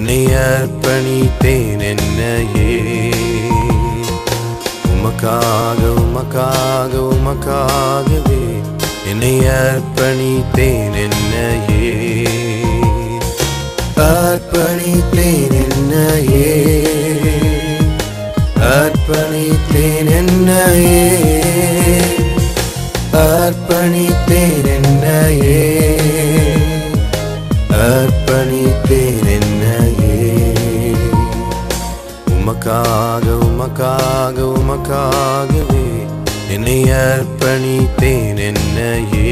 என்னை அர்ப்பணித்தேன் என்னையே. உமக்காக உமக்காக உமக்காகவே என்னை அர்ப்பணித்தேன் என்னையே. அர்ப்பணித்தேன் என்னையே, அர்ப்பணித்தேன் என்னையே, அர்ப்பணித்தேன் என்னையே, அர்ப்பணித்தேன் என்னையே. உமக்காக உமக்காக உமக்காகவே என்னை அர்ப்பணித்தேன் என்னையே.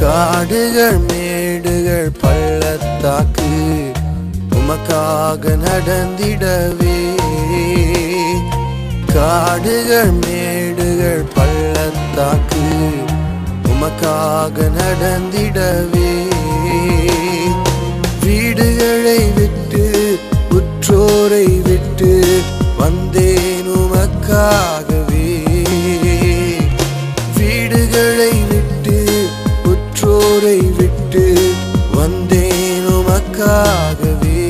காடுகள் மேடுகள் பள்ளத்தாக்கு உமக்காக நடந்திடவே. காடுகள் மேடுகள் பள்ளத்தாக்கு உமக்காக நடந்திடவே. வீடுகளை விட்டு உற்றோரை விட்டு வந்தேன் உமக்காகவே. வீடுகளை விட்டு உற்றோரை விட்டு வந்தேன் உமக்காகவே.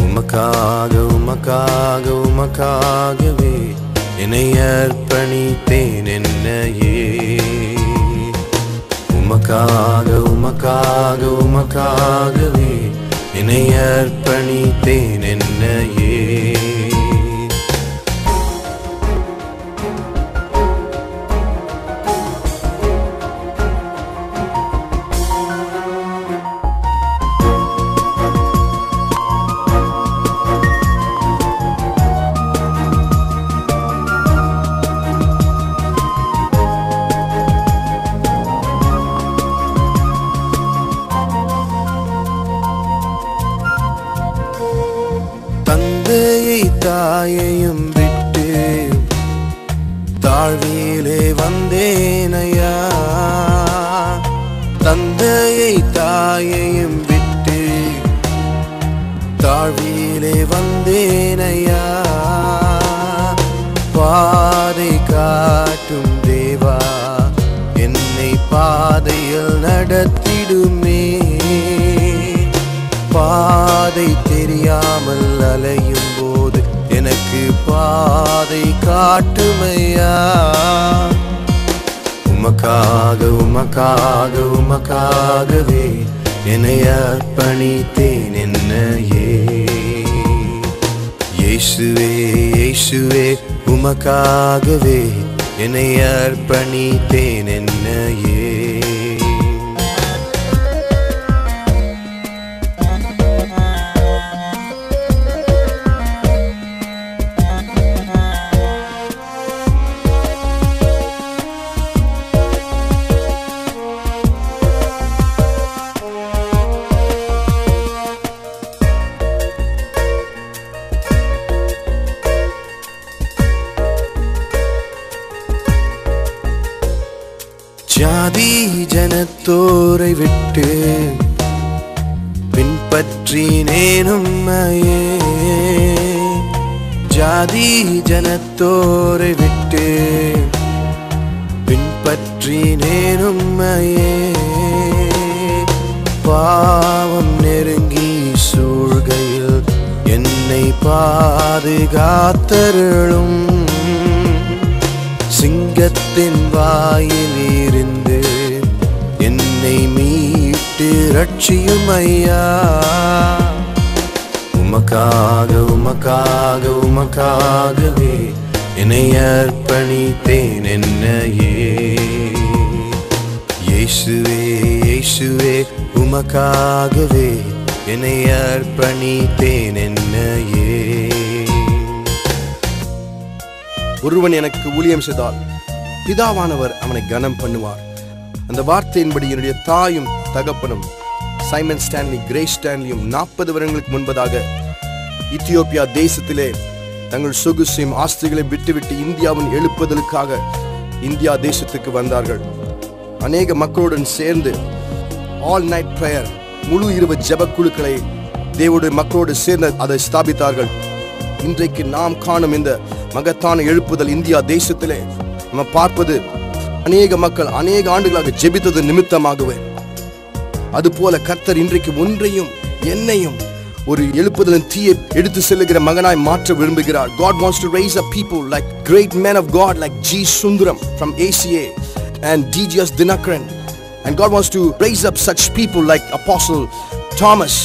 உமக்காக உமக்காக உமக்காகவே என்னை அர்ப்பணித்தேன் என்னையே. உமக்காக உமக்காக உமக்காகவே என்னை அர்ப்பணித்தேன் என்னையே. தந்தையை தாயையும் விட்டு தாழ்விலே வந்தேனையா. தந்தையை தாயையும் விட்டு தாழ்விலே வந்தேனையா. பாதை காட்டும் தேவா என்னை பாதையில் நடத்திடுமே. பாதை தெரியாமல் அலையும் போது எனக்கு பாதை காட்டுமையா. உமக்காக உமக்காக உமக்காகவே என்னை அர்ப்பணித்தேன் என்னையே. இயேசுவே இயேசுவே உமக்காகவே என்னை அர்ப்பணித்தேன் என்னையே. ஜாதி ஜனத்தோரை விட்டு பின்பற்றினேன் உம்மையே. ஜாதி ஜனத்தோரை விட்டு பின்பற்றினேன் உம்மையே. பாவம் நெருங்கி சூழ்கையில் என்னை பாதுகாத்தருளும். சிங்கத்தின் வாயில் இருந்து என்னை மீட்டு ரட்சியும் ஐயா. உமக்காக உமக்காக உமக்காகவே என்னை அர்ப்பணித்தேன் என்னையே. இயேசுவே இயேசுவே உமக்காகவே என்னை அர்ப்பணித்தேன் என்னையே. ஒருவன் எனக்கு ஊழியம் செய்தால் பிதாவானவர் அவனை கனம் பண்ணுவார். அந்த வார்த்தையின்படி என்னுடைய தாயும் தகப்பனும் சைமன் ஸ்டான்லி, கிரேஸ் ஸ்டான்லியும் 40 வருடங்களுக்கு முன்பதாக இத்தியோப்பியா தேசத்திலே தங்கள் சொகுசையும் ஆஸ்திகளை விட்டுவிட்டு இந்தியாவின் எழுப்புதலுக்காக இந்தியா தேசத்துக்கு வந்தார்கள். அநேக மக்களுடன் சேர்ந்து ஆல் நைட் பிரேயர், முழு இரவு ஜெப குழுக்களை தேவனுடைய மக்களோடு சேர்ந்து அதை ஸ்தாபித்தார்கள். இன்றைக்கு நாம் காணும் இந்த மகத்தான எழுப்புதல் இந்தியா தேசத்திலே நம்ம பார்ப்பது அநேக மக்கள் அநேக ஆண்டுகளாக ஜெபித்தது நிமித்தமாகவே. அதுபோல கர்த்தர் இன்றைக்கு ஒன்றையும் என்னையும் ஒரு எழுப்புதலின் தீயை எடுத்து செல்லுகிற மகனாய் மாற்ற விரும்புகிறார். God wants to raise up people like great men of God like G. Sundaram from ACA and D.G.S. Dinakaran. And God wants to raise up such people like Apostle Thomas,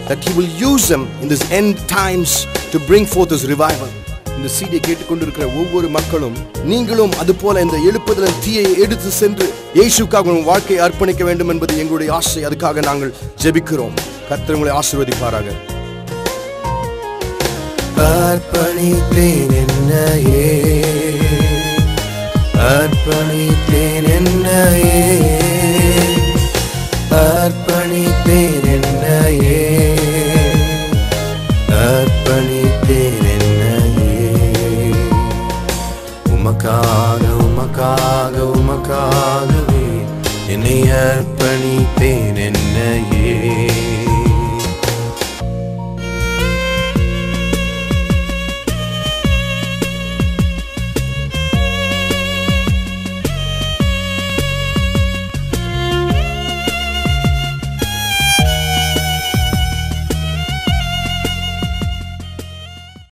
that he will use them in this end times to bring forth this revival. இந்த சீடியை கேட்டுக்கொண்டிருக்கிற ஒவ்வொரு மக்களும் நீங்களும் அதுபோல இந்த எழுப்புதலின் தீயை எடுத்து சென்று இயேசுவுக்காக உங்கள் வாழ்க்கையை அர்ப்பணிக்க வேண்டும் என்பது எங்களுடைய ஆசை. அதுக்காக நாங்கள் ஜெபிக்கிறோம். கர்த்தர் உங்களை ஆசீர்வதிப்பாராக. அர்ப்பணித்தேன் என்னையே, அர்ப்பணித்தேன் என்னையே, அர்ப்பணித்தேன் என்னையே, அர்ப்பணித்தேன் என்னையே. உமக்காக உமக்காக உமக்காகவே என்னை அர்ப்பணித்தேன் என்னையே.